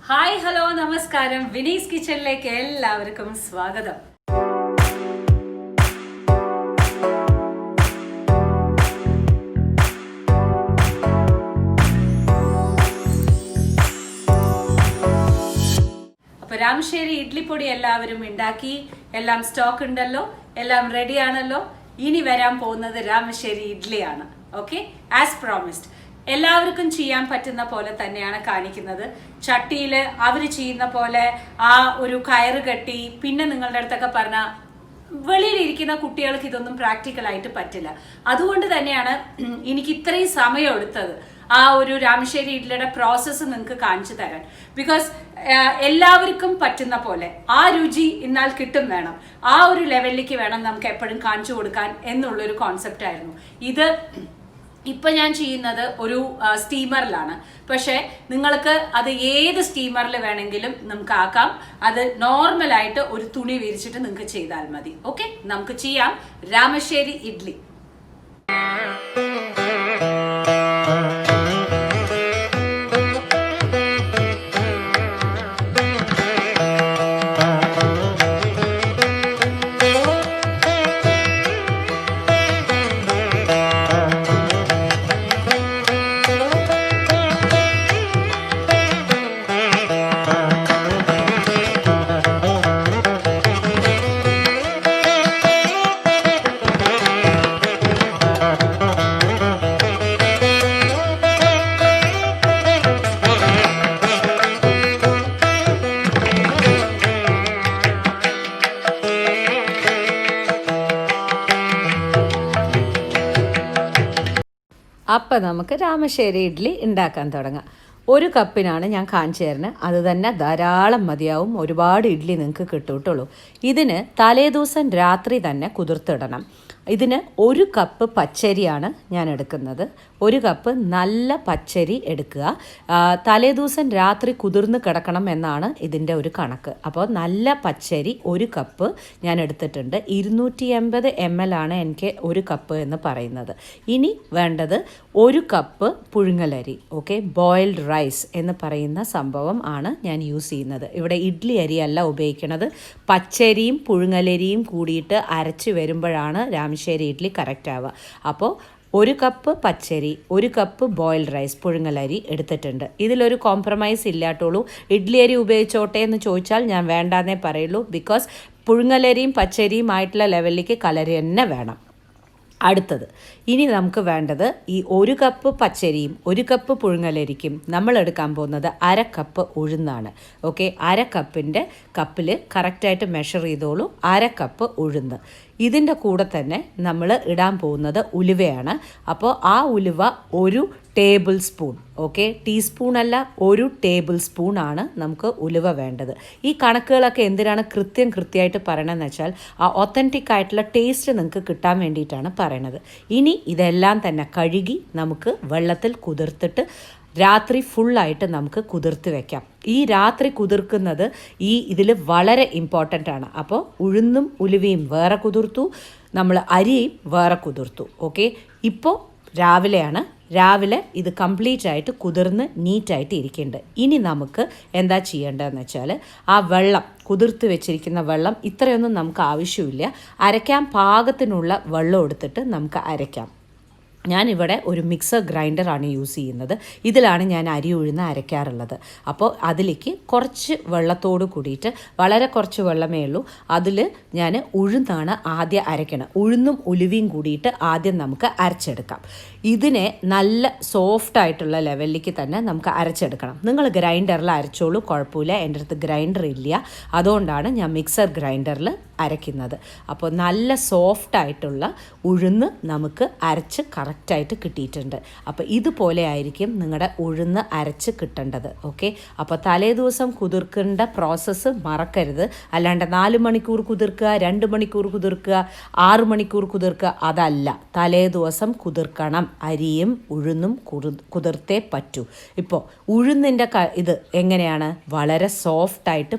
Hi hello നമസ്കാരം. വിനീസ് കിച്ചണിലേക്ക് എല്ലാവർക്കും സ്വാഗതം. അപ്പോൾ രാമശ്ശേരി ഇഡ്ലിപ്പൊടി എല്ലാവരും ഉണ്ടാക്കി, എല്ലാം സ്റ്റോക്ക് ഉണ്ടല്ലോ, എല്ലാം റെഡി ആണല്ലോ. ഇനി വരാൻ പോകുന്നത് രാമശ്ശേരി ഇഡ്ലിയാണ്. ഓക്കെ, ആസ് പ്രോമിസ്ഡ് എല്ലാവർക്കും ചെയ്യാൻ പറ്റുന്ന പോലെ തന്നെയാണ് കാണിക്കുന്നത്. ചട്ടിയിൽ അവർ ചെയ്യുന്ന പോലെ ആ ഒരു കയറ് കെട്ടി പിന്നെ നിങ്ങളുടെ അടുത്തൊക്കെ പറഞ്ഞ വെളിയിലിരിക്കുന്ന കുട്ടികൾക്ക് ഇതൊന്നും പ്രാക്ടിക്കലായിട്ട് പറ്റില്ല. അതുകൊണ്ട് തന്നെയാണ് എനിക്ക് ഇത്രയും സമയം എടുത്തത് ആ ഒരു രാമശ്ശേരി ഇഡ്ലിയുടെ പ്രോസസ്സ് നിങ്ങൾക്ക് കാണിച്ചു തരാൻ. ബിക്കോസ് എല്ലാവർക്കും പറ്റുന്ന പോലെ ആ രുചി എന്നാൽ കിട്ടും വേണം, ആ ഒരു ലെവലിലേക്ക് വേണം നമുക്ക് എപ്പോഴും കാണിച്ചു കൊടുക്കാൻ എന്നുള്ളൊരു കോൺസെപ്റ്റ് ആയിരുന്നു ഇത്. ഇപ്പം ഞാൻ ചെയ്യുന്നത് ഒരു സ്റ്റീമറിലാണ്. പക്ഷേ നിങ്ങൾക്ക് അത് ഏത് സ്റ്റീമറിൽ വേണമെങ്കിലും നമുക്ക് ആക്കാം. അത് നോർമലായിട്ട് ഒരു തുണി വിരിച്ചിട്ട് നിങ്ങൾക്ക് ചെയ്താൽ മതി. ഓക്കെ, നമുക്ക് ചെയ്യാം രാമശ്ശേരി ഇഡ്ലി. അപ്പം നമുക്ക് രാമശ്ശേരി ഇഡ്ഡലി ഉണ്ടാക്കാൻ തുടങ്ങാം. ഒരു കപ്പിനാണ് ഞാൻ കാണിച്ചു തരുന്നത്. അത് തന്നെ ധാരാളം മതിയാവും. ഒരുപാട് ഇഡ്ഡലി നിങ്ങൾക്ക് കിട്ടുള്ളൂ. ഇതിന് തലേദിവസം രാത്രി തന്നെ കുതിർത്തിടണം. ഇതിന് ഒരു കപ്പ് പച്ചരിയാണ് ഞാൻ എടുക്കുന്നത്. ഒരു കപ്പ് നല്ല പച്ചരി എടുക്കുക. തലേദിവസം രാത്രി കുതിർന്ന് കിടക്കണം എന്നാണ് ഇതിൻ്റെ ഒരു കണക്ക്. അപ്പോൾ നല്ല പച്ചരി ഒരു കപ്പ് ഞാൻ എടുത്തിട്ടുണ്ട്. 280 ml ആണ് എനിക്ക് ഒരു കപ്പ് എന്ന് പറയുന്നത്. ഇനി വേണ്ടത് ഒരു കപ്പ് പുഴുങ്ങലരി. ഓക്കെ, ബോയിൽഡ് റൈസ് എന്ന് പറയുന്ന സംഭവം ആണ് ഞാൻ യൂസ് ചെയ്യുന്നത്. ഇവിടെ ഇഡ്ഡലി അരിയല്ല ഉപയോഗിക്കുന്നത്. പച്ചരിയും പുഴുങ്ങലരിയും കൂടിയിട്ട് അരച്ച് വരുമ്പോഴാണ് രാമശ്ശേരി ഇഡ്ഡലി കറക്റ്റ് ആവുക. അപ്പോൾ ഒരു കപ്പ് പച്ചരി, ഒരു കപ്പ് ബോയിൽഡ് റൈസ് പുഴുങ്ങലരി എടുത്തിട്ടുണ്ട്. ഇതിലൊരു കോംപ്രമൈസ് ഇല്ലാട്ടുള്ളൂ. ഇഡ്ഡലി അരി ഉപയോഗിച്ചോട്ടെ എന്ന് ചോദിച്ചാൽ ഞാൻ വേണ്ടാന്നേ പറയുള്ളൂ. ബിക്കോസ് പുഴുങ്ങലരിയും പച്ചരിയും ആയിട്ടുള്ള ലെവലിലേക്ക് കലരി തന്നെ വേണം. അടുത്തത് ഇനി നമുക്ക് വേണ്ടത് ഈ ഒരു കപ്പ് പച്ചരിയും ഒരു കപ്പ് പുഴുങ്ങലരിക്കും നമ്മൾ എടുക്കാൻ പോകുന്നത് അര കപ്പ് ഉഴുന്നാണ്. ഓക്കെ, അര കപ്പിൻ്റെ കപ്പിൽ കറക്റ്റായിട്ട് മെഷർ ചെയ്തോളൂ. അര കപ്പ് ഉഴുന്ന്. ഇതിൻ്റെ കൂടെ തന്നെ നമ്മൾ ഇടാൻ പോകുന്നത് ഉലുവയാണ്. അപ്പോൾ ആ ഉലുവ ഒരു ടേബിൾ സ്പൂൺ. ഓക്കെ, ടീസ്പൂൺ അല്ല, ഒരു ടേബിൾ സ്പൂൺ ആണ് നമുക്ക് ഉലുവ വേണ്ടത്. ഈ കണക്കുകളൊക്കെ എന്തിനാണ് കൃത്യമായിട്ട് പറയണമെന്ന് വെച്ചാൽ ആ ഒത്തൻറ്റിക് ആയിട്ടുള്ള ടേസ്റ്റ് നിങ്ങൾക്ക് കിട്ടാൻ വേണ്ടിയിട്ടാണ് പറയണത്. ഇനി ഇതെല്ലാം തന്നെ കഴുകി നമുക്ക് വെള്ളത്തിൽ കുതിർത്തിട്ട് രാത്രി ഫുള്ളായിട്ട് നമുക്ക് കുതിർത്ത് വെക്കാം. ഈ രാത്രി കുതിർക്കുന്നത് ഇതിൽ വളരെ ഇമ്പോർട്ടൻ്റ് ആണ്. അപ്പോൾ ഉഴുന്നും ഉലുവയും വേറെ കുതിർത്തു, നമ്മൾ അരിയും വേറെ കുതിർത്തു. ഓക്കെ, ഇപ്പോൾ രാവിലെയാണ്. രാവിലെ ഇത് കംപ്ലീറ്റ് ആയിട്ട് കുതിർന്ന് നീറ്റായിട്ട് ഇരിക്കുന്നുണ്ട്. ഇനി നമുക്ക് എന്താ ചെയ്യേണ്ടതെന്ന് വെച്ചാൽ ആ വെള്ളം, കുതിർത്ത് വെച്ചിരിക്കുന്ന വെള്ളം ഇത്രയൊന്നും നമുക്ക് ആവശ്യമില്ല. അരയ്ക്കാൻ പാകത്തിനുള്ള വെള്ളം എടുത്തിട്ട് നമുക്ക് അരയ്ക്കാം. ഞാനിവിടെ ഒരു മിക്സർ ഗ്രൈൻഡറാണ് യൂസ് ചെയ്യുന്നത്. ഇതിലാണ് ഞാൻ അരി ഉഴുന്ന് അരയ്ക്കാറുള്ളത്. അപ്പോൾ അതിലേക്ക് കുറച്ച് വെള്ളത്തോട് കൂടിയിട്ട്, വളരെ കുറച്ച് വെള്ളമേ ഉള്ളൂ, അതിൽ ഞാൻ ഉഴുന്നാണ് ആദ്യം അരയ്ക്കണം. ഉഴുന്നും ഉലുവയും കൂടിയിട്ട് ആദ്യം നമുക്ക് അരച്ചെടുക്കാം. ഇതിനെ നല്ല സോഫ്റ്റായിട്ടുള്ള ലെവലിലേക്ക് തന്നെ നമുക്ക് അരച്ചെടുക്കണം. നിങ്ങൾ ഗ്രൈൻഡറിൽ അരച്ചോളൂ, കുഴപ്പമില്ല. എൻ്റെ അടുത്ത് ഗ്രൈൻഡർ ഇല്ല, അതുകൊണ്ടാണ് ഞാൻ മിക്സർ ഗ്രൈൻഡറിൽ അരയ്ക്കുന്നത്. അപ്പോൾ നല്ല സോഫ്റ്റായിട്ടുള്ള ഉഴുന്ന് നമുക്ക് അരച്ച് കറക്റ്റായിട്ട് കിട്ടിയിട്ടുണ്ട്. അപ്പോൾ ഇതുപോലെ ആയിരിക്കും നിങ്ങളുടെ ഉഴുന്ന് അരച്ച് കിട്ടേണ്ടത്. ഓക്കെ, അപ്പോൾ തലേ ദിവസം കുതിർക്കേണ്ട പ്രോസസ്സ് മറക്കരുത്. അല്ലാണ്ട് 4 മണിക്കൂർ കുതിർക്കുക, 2 മണിക്കൂർ കുതിർക്കുക, 6 മണിക്കൂർ കുതിർക്കുക, അതല്ല. തലേ ദിവസം കുതിർക്കണം. അരിയും ഉഴുന്നും കുതിർത്തേ പറ്റൂ. ഇപ്പോൾ ഉഴുന്നിൻ്റെ ഇത് എങ്ങനെയാണ്? വളരെ സോഫ്റ്റായിട്ട്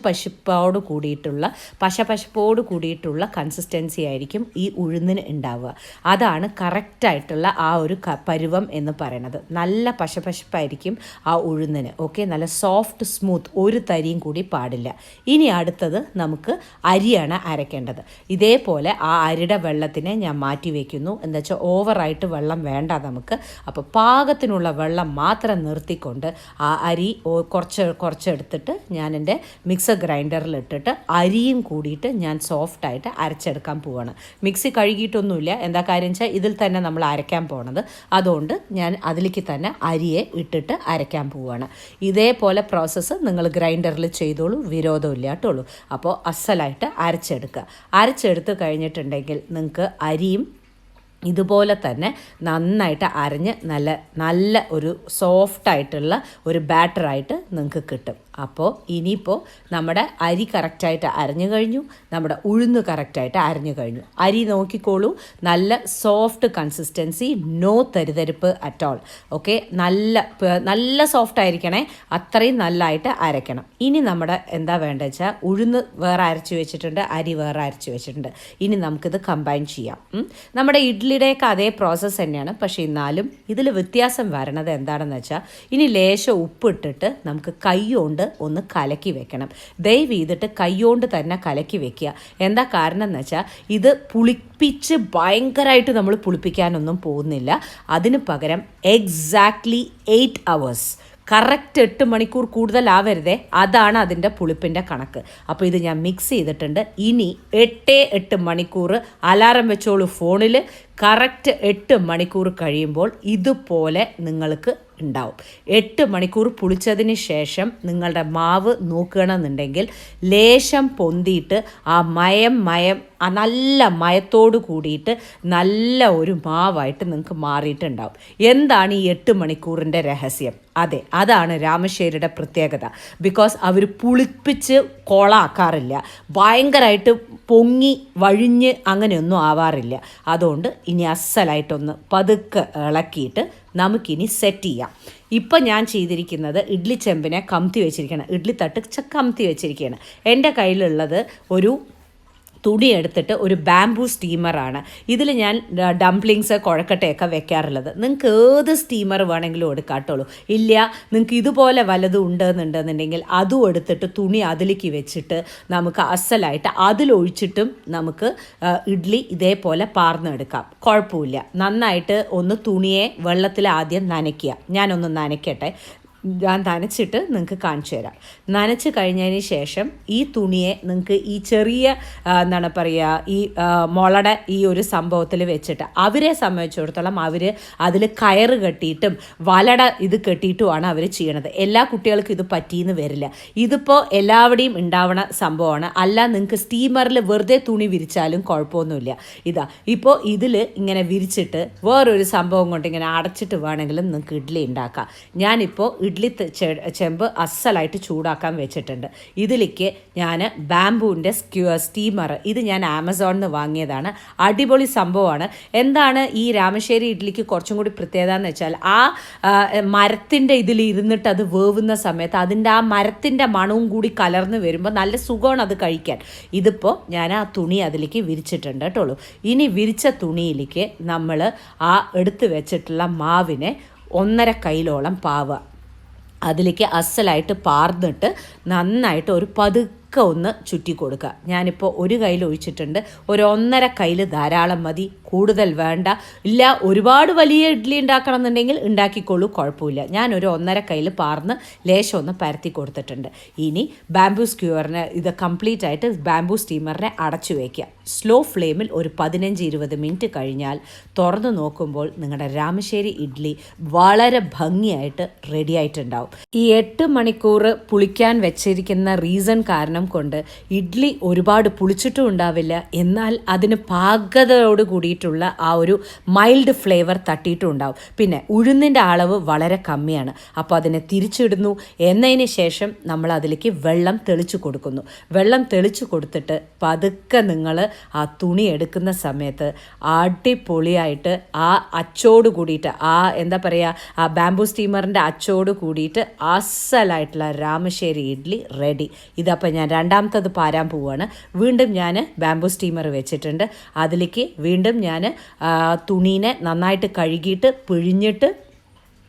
പശുപ്പോട് കൂടിയിട്ടുള്ള പശ പശപ്പോട് കൂടിയിട്ടുള്ള കൺസിസ്റ്റൻസി ആയിരിക്കും ഈ ഉഴുന്നിന് ഉണ്ടാവുക. അതാണ് കറക്റ്റായിട്ടുള്ള ആ ഒരു പരുവം എന്ന് പറയുന്നത്. നല്ല പശപ്പായിരിക്കും ആ ഉഴുന്നിന്. ഓക്കെ, നല്ല സോഫ്റ്റ് സ്മൂത്ത്, ഒരു തരിയും കൂടി പാടില്ല. ഇനി അടുത്തത് നമുക്ക് അരിയാണ് അരയ്ക്കേണ്ടത്. ഇതേപോലെ ആ അരിയുടെ വെള്ളത്തിനെ ഞാൻ മാറ്റി വയ്ക്കുന്നു. എന്താ വെച്ചാൽ ഓവറായിട്ട് വെള്ളം വേണ്ട നമുക്ക്. അപ്പോൾ പാകത്തിനുള്ള വെള്ളം മാത്രം നിർത്തിക്കൊണ്ട് ആ അരി കുറച്ചെടുത്തിട്ട് ഞാൻ എൻ്റെ മിക്സർ ഗ്രൈൻഡറിൽ ഇട്ടിട്ട് അരിയും കൂടിയിട്ട് ഞാൻ സോഫ്റ്റായിട്ട് അരച്ചെടുക്കാൻ പോവാണ്. മിക്സി കഴുകിയിട്ടൊന്നുമില്ല. എന്താ കാര്യം വെച്ചാൽ ഇതിൽ തന്നെ നമ്മൾ അരയ്ക്കാൻ പോണത്. അതുകൊണ്ട് ഞാൻ അതിലേക്ക് തന്നെ അരിയെ ഇട്ടിട്ട് അരയ്ക്കാൻ പോവാണ്. ഇതേപോലെ പ്രോസസ്സ് നിങ്ങൾ ഗ്രൈൻഡറിൽ ചെയ്തോളൂ, വിരോധമില്ല കേട്ടോളൂ. അപ്പോൾ അസലായിട്ട് അരച്ചെടുത്ത് കഴിഞ്ഞിട്ടുണ്ടെങ്കിൽ നിങ്ങൾക്ക് അരിയും ഇതുപോലെ തന്നെ നന്നായിട്ട് അരഞ്ഞ് നല്ല ഒരു സോഫ്റ്റായിട്ടുള്ള ഒരു ബാറ്ററായിട്ട് നിങ്ങൾക്ക് കിട്ടും. അപ്പോൾ ഇനിയിപ്പോൾ നമ്മുടെ അരി കറക്റ്റായിട്ട് അരഞ്ഞു കഴിഞ്ഞു, നമ്മുടെ ഉഴുന്ന് കറക്റ്റായിട്ട് അരഞ്ഞു കഴിഞ്ഞു. അരി നോക്കിക്കോളൂ, നല്ല സോഫ്റ്റ് കൺസിസ്റ്റൻസി, നോ തരിതരിപ്പ് അറ്റ് ഓൾ. ഓക്കെ, നല്ല സോഫ്റ്റ് ആയിരിക്കണേ, അത്രയും നല്ലതായിട്ട് അരയ്ക്കണം. ഇനി നമ്മുടെ എന്താ വേണ്ടത് വെച്ചാൽ ഉഴുന്ന് വേറെ അരച്ച് വെച്ചിട്ടുണ്ട്, അരി വേറെ അരച്ച് വെച്ചിട്ടുണ്ട്. ഇനി നമുക്കിത് കമ്പൈൻ ചെയ്യാം. നമ്മുടെ ഇഡ്ലിയുടെയൊക്കെ അതേ പ്രോസസ്സ് തന്നെയാണ്. പക്ഷേ എന്നാലും ഇതിൽ വ്യത്യാസം വരണത് എന്താണെന്ന് വെച്ചാൽ ഇനി ലേശം ഉപ്പിട്ടിട്ട് നമുക്ക് കൈ കൊണ്ട് ഒന്ന് കലക്കി വെക്കണം. ദയവ് ചെയ്തിട്ട് കൈകൊണ്ട് തന്നെ കലക്കി വെക്കുക. എന്താ കാരണം എന്ന് വെച്ചാൽ ഇത് പുളിപ്പിച്ച് ഭയങ്കരമായിട്ട് നമ്മൾ പുളിപ്പിക്കാനൊന്നും പോകുന്നില്ല. അതിന് പകരം എക്സാക്ട്ലി 8 hours, കറക്റ്റ് 8 മണിക്കൂർ കൂടുതലാവരുതേ, അതാണ് അതിൻ്റെ പുളിപ്പിൻ്റെ കണക്ക്. അപ്പോൾ ഇത് ഞാൻ മിക്സ് ചെയ്തിട്ടുണ്ട്. ഇനി 8 മണിക്കൂർ അലാറം വെച്ചോളൂ ഫോണിൽ. കറക്റ്റ് 8 മണിക്കൂർ കഴിയുമ്പോൾ ഇതുപോലെ നിങ്ങൾക്ക് ഉണ്ടാവും. 8 മണിക്കൂർ പുളിച്ചതിന് ശേഷം നിങ്ങളുടെ മാവ് നോക്കുകയാണെന്നുണ്ടെങ്കിൽ ലേശം പൊന്തിയിട്ട് ആ മയം ആ നല്ല മയത്തോട് കൂടിയിട്ട് നല്ല ഒരു മാവായിട്ട് നിങ്ങൾക്ക് മാറിയിട്ടുണ്ടാവും. എന്താണ് ഈ 8 മണിക്കൂറിൻ്റെ രഹസ്യം? അതാണ് രാമശ്ശേരിയുടെ പ്രത്യേകത. ബിക്കോസ് അവർ പുളിപ്പിച്ച് കൊളാക്കാറില്ല, ഭയങ്കരമായിട്ട് പൊങ്ങി വഴിഞ്ഞ് അങ്ങനെയൊന്നും ആവാറില്ല. അതുകൊണ്ട് ഇനി അസലായിട്ടൊന്ന് പതുക്കെ ഇളക്കിയിട്ട് നമുക്കിനി സെറ്റ് ചെയ്യാം. ഇപ്പം ഞാൻ ചെയ്തിരിക്കുന്നത് ഇഡ്ലി ചെമ്പിനെ കമത്തി വെച്ചിരിക്കുകയാണ്, ഇഡ്ലി തട്ട് കമത്തി വെച്ചിരിക്കുകയാണ്. എൻ്റെ കയ്യിലുള്ളത് ഒരു തുണി എടുത്തിട്ട് ഒരു ബാംബൂ സ്റ്റീമറാണ്. ഇതിൽ ഞാൻ ഡംപ്ലിങ്സ് കുഴക്കട്ടയൊക്കെ വെക്കാറുള്ളത്. നിങ്ങൾക്ക് ഏത് സ്റ്റീമർ വേണമെങ്കിലും എടുക്കാട്ടുള്ളൂ. ഇല്ല നിങ്ങൾക്ക് ഇതുപോലെ വല്ലതും ഉണ്ടെന്നുണ്ടെന്നുണ്ടെങ്കിൽ അതും എടുത്തിട്ട് തുണി അതിലേക്ക് വെച്ചിട്ട് നമുക്ക് അസലായിട്ട് അതിലൊഴിച്ചിട്ടും നമുക്ക് ഇഡ്ഡലി ഇതേപോലെ പാർന്നെടുക്കാം. കുഴപ്പമില്ല. നന്നായിട്ട് ഒന്ന് തുണിയെ വെള്ളത്തിൽ ആദ്യം നനയ്ക്കുക. ഞാനൊന്ന് നനയ്ക്കട്ടെ. ഞാൻ നനച്ചിട്ട് നിങ്ങൾക്ക് കാണിച്ചു തരാം. നനച്ച് കഴിഞ്ഞതിന് ശേഷം ഈ തുണിയെ നിങ്ങൾക്ക് ഈ ചെറിയ എന്താണ് പറയുക, ഈ മുളയുടെ ഈ ഒരു സംഭവത്തിൽ വെച്ചിട്ട് അവരെ സംബന്ധിച്ചിടത്തോളം അവർ അതിൽ കയറ് കെട്ടിയിട്ടും വലട ഇത് കെട്ടിയിട്ടുമാണ് അവർ ചെയ്യണത്. എല്ലാ കുട്ടികൾക്കും ഇത് പറ്റിയെന്ന് വരില്ല. ഇതിപ്പോൾ എല്ലാവരുടെയും ഉണ്ടാവണ സംഭവമാണ്. അല്ല നിങ്ങൾക്ക് സ്റ്റീമറിൽ വെറുതെ തുണി വിരിച്ചാലും കുഴപ്പമൊന്നുമില്ല. ഇപ്പോൾ ഇതിൽ ഇങ്ങനെ വിരിച്ചിട്ട് വേറൊരു സംഭവം കൊണ്ട് ഇങ്ങനെ അടച്ചിട്ട് വേണമെങ്കിലും നിങ്ങൾക്ക് ഇഡ്ഡലി ഉണ്ടാക്കാം. ഞാനിപ്പോൾ ഇഡ്ഡലി ചെമ്പ് അസലായിട്ട് ചൂടാക്കാൻ വെച്ചിട്ടുണ്ട്. ഇതിലേക്ക് ഞാൻ ബാംബൂവിൻ്റെ സ്റ്റീമർ, ഇത് ഞാൻ ആമസോണിൽ നിന്ന് വാങ്ങിയതാണ്. അടിപൊളി സംഭവമാണ്. എന്താണ് ഈ രാമശ്ശേരി ഇഡ്ഡലിക്ക് കുറച്ചും കൂടി പ്രത്യേകത എന്ന് വെച്ചാൽ ആ മരത്തിൻ്റെ ഇതിൽ ഇരുന്നിട്ട് അത് വേവുന്ന സമയത്ത് അതിൻ്റെ ആ മരത്തിൻ്റെ മണവും കൂടി കലർന്ന് വരുമ്പോൾ നല്ല സുഖമാണ് അത് കഴിക്കാൻ. ഇതിപ്പോൾ ഞാൻ ആ തുണി അതിലേക്ക് വിരിച്ചിട്ടുണ്ട് കേട്ടോളൂ. ഇനി വിരിച്ച തുണിയിലേക്ക് നമ്മൾ ആ എടുത്ത് വെച്ചിട്ടുള്ള മാവിനെ 1.5 കൈയിലോളം പാവുക. അതിലേക്ക് അസലായിട്ട് പാർന്നിട്ട് നന്നായിട്ട് ഒരു ഒന്ന് ചുറ്റി കൊടുക്കുക. ഞാനിപ്പോൾ ഒരു കയ്യിൽ ഒഴിച്ചിട്ടുണ്ട്. ഒരു 1.5 കയ്യിൽ ധാരാളം മതി, കൂടുതൽ വേണ്ട. ഇല്ല ഒരുപാട് വലിയ ഇഡ്ഡലി ഉണ്ടാക്കണം എന്നുണ്ടെങ്കിൽ ഉണ്ടാക്കിക്കോളൂ, കുഴപ്പമില്ല. ഞാനൊരു 1.5 കയ്യിൽ പാർന്ന് ലേശം ഒന്ന് പരത്തി കൊടുത്തിട്ടുണ്ട്. ഇനി ബാംബൂ സ്ക്യൂവറിനെ ഇത് കംപ്ലീറ്റ് ആയിട്ട് ബാംബൂ സ്റ്റീമറിനെ അടച്ചു വയ്ക്കുക. സ്ലോ ഫ്ലെയിമിൽ ഒരു 15-20 മിനിറ്റ് കഴിഞ്ഞാൽ തുറന്ന് നോക്കുമ്പോൾ നിങ്ങളുടെ രാമശ്ശേരി ഇഡ്ഡലി വളരെ ഭംഗിയായിട്ട് റെഡി ആയിട്ടുണ്ടാവും. ഈ 8 മണിക്കൂർ പുളിക്കാൻ വെച്ചിരിക്കുന്ന റീസൺ കാരണം കൊണ്ട് ഇഡ്ഡലി ഒരുപാട് പുളിച്ചിട്ടും ഉണ്ടാവില്ല, എന്നാൽ അതിന് പാകതയോട് കൂടി തട്ടിയിട്ടുള്ള ആ ഒരു മൈൽഡ് ഫ്ലേവർ തട്ടിയിട്ടുണ്ടാവും. പിന്നെ ഉഴുന്നിൻ്റെ അളവ് വളരെ കമ്മിയാണ്. അപ്പോൾ അതിനെ തിരിച്ചിടുന്നു. എന്നതിന് ശേഷം നമ്മൾ അതിലേക്ക് വെള്ളം തെളിച്ച് കൊടുക്കുന്നു. വെള്ളം തെളിച്ച് കൊടുത്തിട്ട് പതുക്കെ നിങ്ങൾ ആ തുണി എടുക്കുന്ന സമയത്ത് അടിപൊളിയായിട്ട് ആ അച്ചോട് കൂടിയിട്ട് എന്താ പറയുക, ആ ബാംബൂ സ്റ്റീമറിൻ്റെ അച്ചോട് കൂടിയിട്ട് അസലായിട്ടുള്ള രാമശ്ശേരി ഇഡ്ഡലി റെഡി. ഇതപ്പോൾ ഞാൻ രണ്ടാമത്തത് പാരാൻ പോവുകയാണ്. വീണ്ടും ഞാൻ ബാംബൂ സ്റ്റീമർ വെച്ചിട്ടുണ്ട്. അതിലേക്ക് വീണ്ടും ഞാൻ തുണീനെ നന്നായിട്ട് കഴുകിയിട്ട് പിഴിഞ്ഞിട്ട്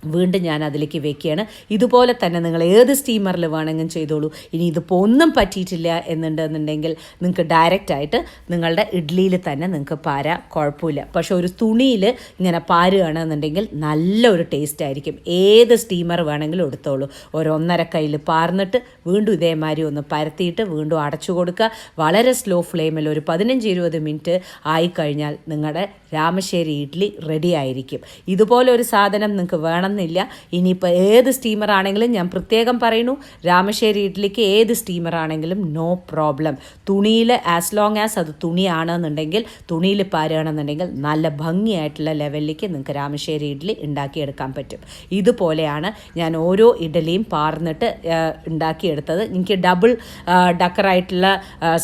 വീണ്ടും ഞാൻ അതിലേക്ക് വെക്കുകയാണ്. ഇതുപോലെ തന്നെ നിങ്ങൾ ഏത് സ്റ്റീമറിൽ വേണമെങ്കിലും ചെയ്തോളൂ. ഇനി ഇതിപ്പോൾ ഒന്നും പറ്റിയിട്ടില്ല എന്നുണ്ടെന്നുണ്ടെങ്കിൽ നിങ്ങൾക്ക് ഡയറക്റ്റായിട്ട് നിങ്ങളുടെ ഇഡ്ഡലിയിൽ തന്നെ നിങ്ങൾക്ക് പാരാം, കുഴപ്പമില്ല. പക്ഷെ ഒരു തുണിയിൽ ഇങ്ങനെ പാരുകയാണെന്നുണ്ടെങ്കിൽ നല്ലൊരു ടേസ്റ്റ് ആയിരിക്കും. ഏത് സ്റ്റീമർ വേണമെങ്കിലും എടുത്തോളൂ. ഒരു 1.5 കയ്യിൽ പാർന്നിട്ട് വീണ്ടും ഇതേമാതിരി ഒന്ന് പരത്തിയിട്ട് വീണ്ടും അടച്ചു കൊടുക്കുക. വളരെ സ്ലോ ഫ്ലെയിമിൽ ഒരു 15-20 മിനിറ്റ് ആയിക്കഴിഞ്ഞാൽ നിങ്ങളുടെ രാമശ്ശേരി ഇഡ്ഡലി റെഡി ആയിരിക്കും. ഇതുപോലെ ഒരു സാധനം നിങ്ങൾക്ക് വേണമെന്നില്ല. ഇനിയിപ്പോൾ ഏത് സ്റ്റീമർ ആണെങ്കിലും ഞാൻ പ്രത്യേകം പറയുന്നു, രാമശ്ശേരി ഇഡ്ഡലിക്ക് ഏത് സ്റ്റീമർ ആണെങ്കിലും നോ പ്രോബ്ലം. തുണിയിൽ ആസ് ലോങ് ആസ് അത് തുണിയാണെന്നുണ്ടെങ്കിൽ, തുണിയിൽ പാരുകയാണെന്നുണ്ടെങ്കിൽ നല്ല ഭംഗിയായിട്ടുള്ള ലെവലിലേക്ക് നിങ്ങൾക്ക് രാമശ്ശേരി ഇഡ്ഡലി ഉണ്ടാക്കിയെടുക്കാൻ പറ്റും. ഇതുപോലെയാണ് ഞാൻ ഓരോ ഇഡ്ഡലിയും പാർന്നിട്ട് ഉണ്ടാക്കിയെടുത്തത്. എനിക്ക് ഡബിൾ ഡക്കറായിട്ടുള്ള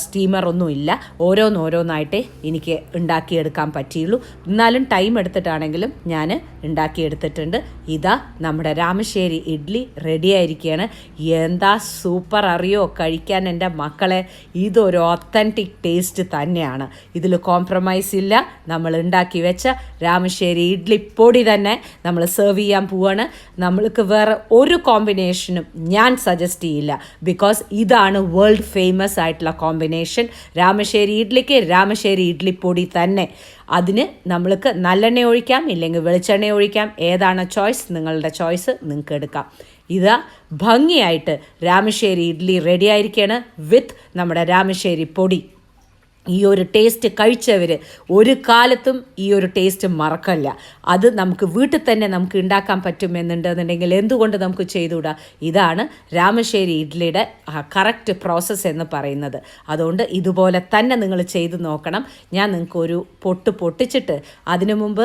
സ്റ്റീമർ ഒന്നും ഇല്ല. ഓരോന്നോരോന്നായിട്ടേ എനിക്ക് ഉണ്ടാക്കിയെടുക്കാൻ പറ്റിയുള്ളൂ. എന്നാലും ടൈം എടുത്തിട്ടാണെങ്കിലും ഞാൻ ഉണ്ടാക്കിയെടുത്തിട്ടുണ്ട്. ഇതാ നമ്മുടെ രാമശ്ശേരി ഇഡ്ഡലി റെഡി ആയിരിക്കുകയാണ്. എന്താ സൂപ്പർ അറിയോ കഴിക്കാൻ എൻ്റെ മക്കളെ. ഇതൊരു ഒത്തൻറ്റിക് ടേസ്റ്റ് തന്നെയാണ്. ഇതിൽ കോംപ്രമൈസ് ഇല്ല. നമ്മൾ ഉണ്ടാക്കി വെച്ച രാമശ്ശേരി ഇഡ്ഡലി പൊടി തന്നെ നമ്മൾ സെർവ് ചെയ്യാൻ പോവാണ്. നമ്മൾക്ക് വേറെ ഒരു കോമ്പിനേഷനും ഞാൻ സജസ്റ്റ് ചെയ്യില്ല. ബിക്കോസ് ഇതാണ് വേൾഡ് ഫേമസ് ആയിട്ടുള്ള കോമ്പിനേഷൻ. രാമശ്ശേരി ഇഡ്ഡലിക്ക് രാമശ്ശേരി ഇഡ്ഡലി പൊടി തന്നെ. അതിന് നമ്മൾക്ക് നല്ലെണ്ണ ഒഴിക്കാം, ഇല്ലെങ്കിൽ വെളിച്ചെണ്ണ ഒഴിക്കാം. ഏതാണ് ചോയ്സ്, നിങ്ങളുടെ ചോയ്സ് നിങ്ങൾക്ക് എടുക്കാം. ഇതാ ഭംഗിയായിട്ട് രാമശ്ശേരി ഇഡ്ഡലി റെഡി ആയിരിക്കുകയാണ് വിത്ത് നമ്മുടെ രാമശ്ശേരി പൊടി. ഈ ഒരു ടേസ്റ്റ് കഴിച്ചവർ ഒരു കാലത്തും ഈ ഒരു ടേസ്റ്റ് മറക്കല്ല. അത് നമുക്ക് വീട്ടിൽ തന്നെ നമുക്ക് ഉണ്ടാക്കാൻ പറ്റുമെന്നുണ്ടെന്നുണ്ടെങ്കിൽ എന്തുകൊണ്ട് നമുക്ക് ചെയ്തുകൂടാ? ഇതാണ് രാമശ്ശേരി ഇഡ്ഡലിയുടെ കറക്റ്റ് പ്രോസസ്സ് എന്ന് പറയുന്നത്. അതുകൊണ്ട് ഇതുപോലെ തന്നെ നിങ്ങൾ ചെയ്ത് നോക്കണം. ഞാൻ നിങ്ങൾക്കൊരു പൊട്ടിച്ചിട്ട് അതിനു മുമ്പ്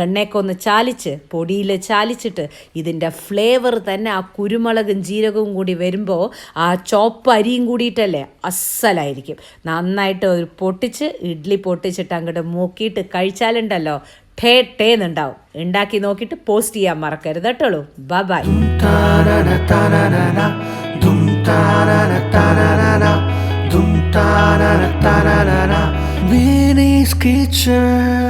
എണ്ണയൊക്കെ ചാലിച്ച് പൊടിയിൽ ചാലിച്ചിട്ട് ഇതിൻ്റെ ഫ്ലേവർ തന്നെ ആ കുരുമുളകും ജീരകവും കൂടി വരുമ്പോൾ ആ ചോപ്പ് അരിയും കൂടിയിട്ടല്ലേ അസ്സലായിരിക്കും. നന്നായിട്ട് ഒരു പൊട്ടിച്ച് ഇഡ്ഡലി പൊട്ടിച്ചിട്ട് അങ്ങോട്ട് മൂക്കിയിട്ട് കഴിച്ചാലുണ്ടല്ലോ ടേന്നുണ്ടാവും. ഉണ്ടാക്കി നോക്കിയിട്ട് പോസ്റ്റ് ചെയ്യാൻ മറക്കരുത് കേട്ടോളൂ. ബൈ. Winnie's Kitchen.